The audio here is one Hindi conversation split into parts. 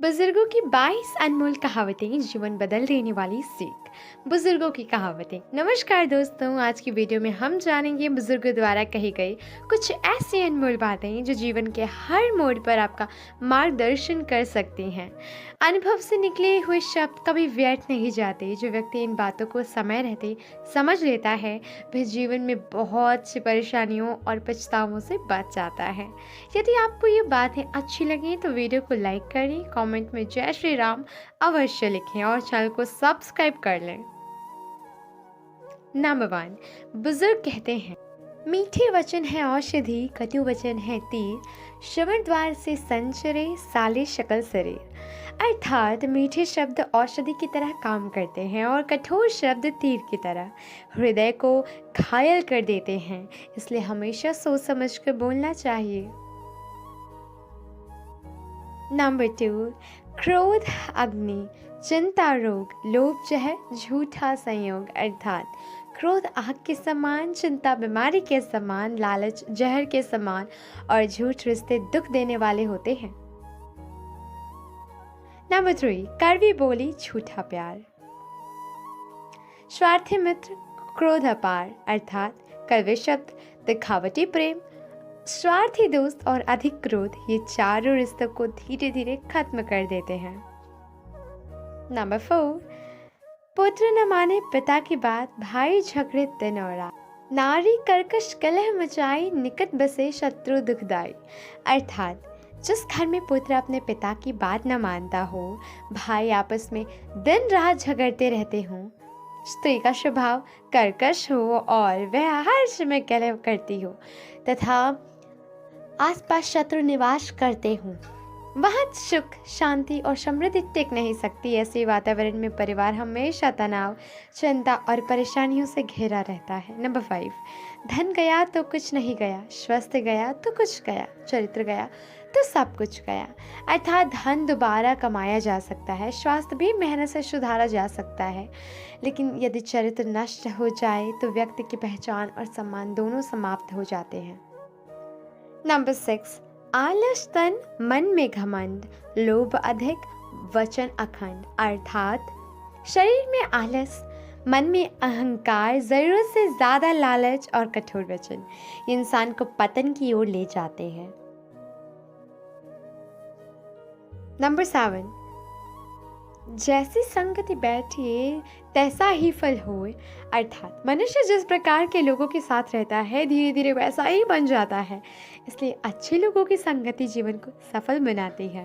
बुजुर्गों की 22 अनमोल कहावतें, जीवन बदल देने वाली सीख। बुजुर्गों की कहावतें। नमस्कार दोस्तों, आज की वीडियो में हम जानेंगे बुजुर्गों द्वारा कही गई कुछ ऐसी अनमोल बातें जो जीवन के हर मोड़ पर आपका मार्गदर्शन कर सकती हैं। अनुभव से निकले हुए शब्द कभी व्यर्थ नहीं जाते। जो व्यक्ति इन बातों को समय रहते समझ लेता है, वह जीवन में बहुत सी परेशानियों और पछतावों से बच जाता है। यदि आपको ये बातें अच्छी लगी तो वीडियो को लाइक करें, कमेंट में जय श्री राम अवश्य लिखें और चैनल को सब्सक्राइब कर लें। नंबर 1, बुजुर्ग कहते हैं, मीठे वचन है औषधि, कटु वचन है तीर, श्रवण द्वार से संचरे, साले शकल शरीर। अर्थात मीठे शब्द औषधि की तरह काम करते हैं और कठोर शब्द तीर की तरह हृदय को घायल कर देते हैं। इसलिए हमेशा सोच समझ कर बोलना चाहिए। नंबर 2, क्रोध अग्नि, चिंता रोग, लोभ जहर, झूठा संयोग। अर्थात क्रोध आग के समान, चिंता बीमारी के समान, लालच जहर के समान और झूठ रिश्ते दुख देने वाले होते हैं। नंबर 3, कड़वी बोली, झूठा प्यार। स्वार्थी मित्र, क्रोध अपार। अर्थात कड़वे शब्द, दिखावटी प्रेम, स्वार्थी दोस्त और अधिक क्रोध, ये चारों रिश्तों को धीरे धीरे खत्म कर देते हैं। नंबर 4, पुत्र न माने पिता की बात, भाई झगड़े दिन और रात, नारी कर्कश कलह मचाई, निकट बसे शत्रु दुखदाई। अर्थात जिस घर में पुत्र अपने पिता की बात न मानता हो, भाई आपस में दिन रात झगड़ते रहते हों, स्त्री का स्वभाव कर्कश हो और वह हर समय कलह करती हो तथा आसपास शत्रु निवास करते हों, वहाँ सुख शांति और समृद्धि टिक नहीं सकती। ऐसे वातावरण में परिवार हमेशा तनाव, चिंता और परेशानियों से घिरा रहता है। नंबर 5, धन गया तो कुछ नहीं गया, स्वास्थ्य गया तो कुछ गया, चरित्र गया तो सब कुछ गया। अर्थात धन दोबारा कमाया जा सकता है, स्वास्थ्य भी मेहनत से सुधारा जा सकता है, लेकिन यदि चरित्र नष्ट हो जाए तो व्यक्ति की पहचान और सम्मान दोनों समाप्त हो जाते हैं। नंबर 6, आलस तन, मन में घमंड, लोभ अधिक, वचन अखंड। अर्थात शरीर में आलस, मन में अहंकार, जरूरत से ज्यादा लालच और कठोर वचन इंसान को पतन की ओर ले जाते हैं। नंबर 7, जैसी संगति बैठिए तैसा ही फल होए। अर्थात मनुष्य जिस प्रकार के लोगों के साथ रहता है, धीरे धीरे वैसा ही बन जाता है। इसलिए अच्छे लोगों की संगति जीवन को सफल बनाती है।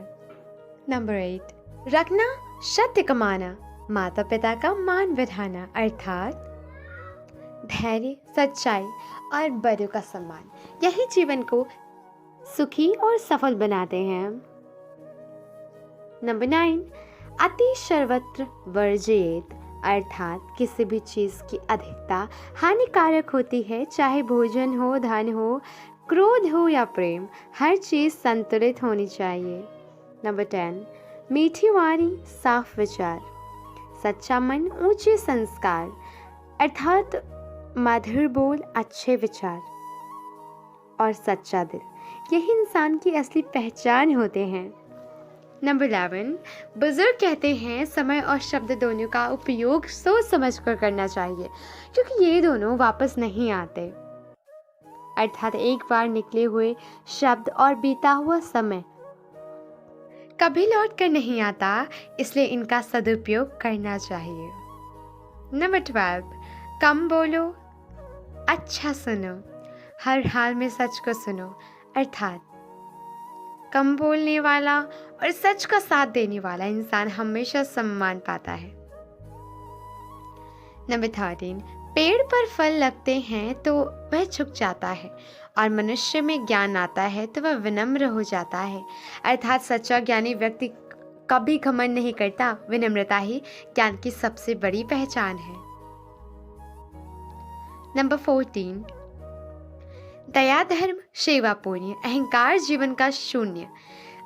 नंबर 8, रखना सत्य कमाना, माता पिता का मान बढ़ाना। अर्थात धैर्य, सच्चाई और बड़ों का सम्मान, यही जीवन को सुखी और सफल बनाते हैं। नंबर 9, अति सर्वत्र वर्जयेत। अर्थात किसी भी चीज की अधिकता हानिकारक होती है, चाहे भोजन हो, धन हो, क्रोध हो या प्रेम, हर चीज संतुलित होनी चाहिए। नंबर 10, मीठी वाणी, साफ विचार, सच्चा मन, ऊंचे संस्कार। अर्थात मधुर बोल, अच्छे विचार और सच्चा दिल, यही इंसान की असली पहचान होते हैं। नंबर 11, बुजुर्ग कहते हैं, समय और शब्द दोनों का उपयोग सोच समझ कर करना चाहिए, क्योंकि ये दोनों वापस नहीं आते। अर्थात एक बार निकले हुए शब्द और बीता हुआ समय कभी लौट कर नहीं आता, इसलिए इनका सदुपयोग करना चाहिए। नंबर 12, कम बोलो, अच्छा सुनो, हर हाल में सच को सुनो। अर्थात कम बोलने वाला और सच का साथ देने वाला इंसान हमेशा सम्मान पाता है। नंबर 13, पेड़ पर फल लगते हैं तो वह झुक जाता है और मनुष्य में ज्ञान आता है तो वह विनम्र हो जाता है। अर्थात सच्चा ज्ञानी व्यक्ति कभी घमंड नहीं करता, विनम्रता ही ज्ञान की सबसे बड़ी पहचान है। नंबर 14, दया धर्म सेवा पुण्य, अहंकार जीवन का शून्य।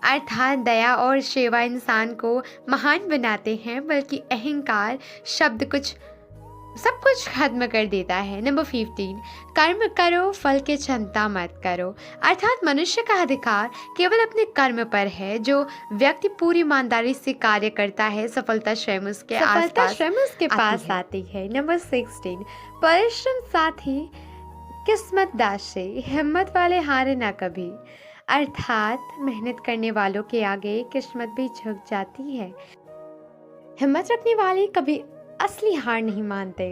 अर्थात दया और सेवा इंसान को महान बनाते हैं, बल्कि अहंकार शब्द कुछ सब कुछ खत्म कर देता है। नंबर 15, कर्म करो फल की चिंता मत करो। अर्थात मनुष्य का अधिकार केवल अपने कर्म पर है। जो व्यक्ति पूरी ईमानदारी से कार्य करता है, सफलता स्वयं उसके पास आती है। नंबर 16, परिश्रम साथ ही किस्मत दाशे, हिम्मत वाले हारे ना कभी। अर्थात मेहनत करने वालों के आगे किस्मत भी झुक जाती है। हिम्मत रखने वाले कभी असली हार नहीं मानते।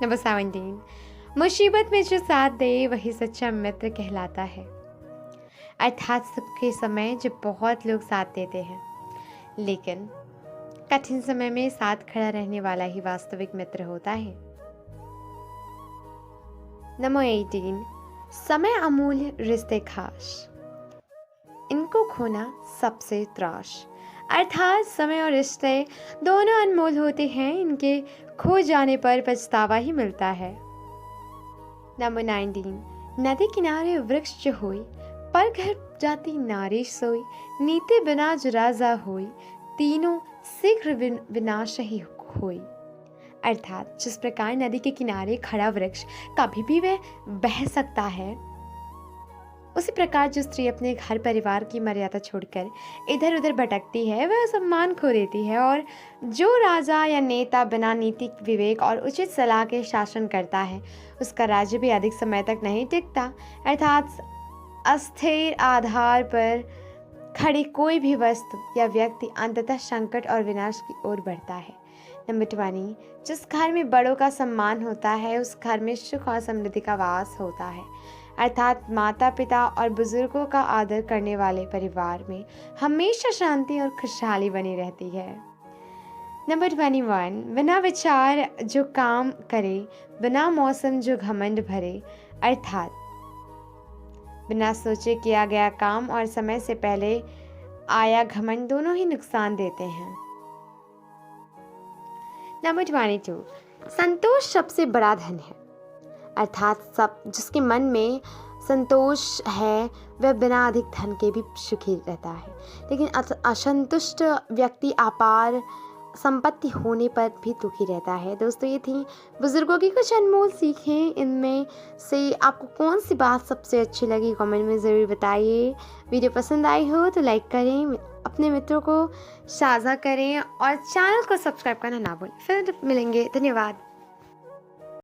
नंबर 17, मुसीबत में जो साथ दे वही सच्चा मित्र कहलाता है। अर्थात सुख के समय जब बहुत लोग साथ देते हैं, लेकिन कठिन समय में साथ खड़ा रहने वाला ही वास्तविक मित्र होता है। नंबर 18, समय अमूल्य रिश्ते खास, इनको खोना सबसे त्रास। अर्थात समय और रिश्ते दोनों अनमोल होते हैं, इनके खो जाने पर पछतावा ही मिलता है। नंबर 19, नदी किनारे वृक्ष जो होई, पर घर जाती नारी सोई, नीति बिना जो राजा होई, तीनों शीघ्र विनाश ही होई। अर्थात जिस प्रकार नदी के किनारे खड़ा वृक्ष कभी भी वह बह सकता है, उसी प्रकार जो स्त्री अपने घर परिवार की मर्यादा छोड़कर इधर उधर भटकती है, वह सम्मान खो देती है। और जो राजा या नेता बिना नीति, विवेक और उचित सलाह के शासन करता है, उसका राज्य भी अधिक समय तक नहीं टिकता। अर्थात अस्थिर आधार पर खड़ी कोई भी वस्तु या व्यक्ति अंततः संकट और विनाश की ओर बढ़ता है। नंबर 20, जिस घर में बड़ों का सम्मान होता है, उस घर में सुख और समृद्धि का वास होता है। अर्थात माता पिता और बुजुर्गों का आदर करने वाले परिवार में हमेशा शांति और खुशहाली बनी रहती है। नंबर 21, बिना विचार जो काम करे, बिना मौसम जो घमंड भरे। अर्थात बिना सोचे किया गया काम और समय से पहले आया घमंड दोनों ही नुकसान देते हैं। नंबर 22, संतोष सबसे बड़ा धन है। अर्थात सब जिसके मन में संतोष है, वह बिना अधिक धन के भी सुखी रहता है। लेकिन असंतुष्ट व्यक्ति अपार संपत्ति होने पर भी दुखी रहता है। दोस्तों, ये थी बुजुर्गों की कुछ अनमोल सीखें। इनमें से आपको कौन सी बात सबसे अच्छी लगी, कमेंट में ज़रूर बताइए। वीडियो पसंद आई हो तो लाइक करें, अपने मित्रों को साझा करें और चैनल को सब्सक्राइब करना ना भूलें। फिर मिलेंगे, धन्यवाद।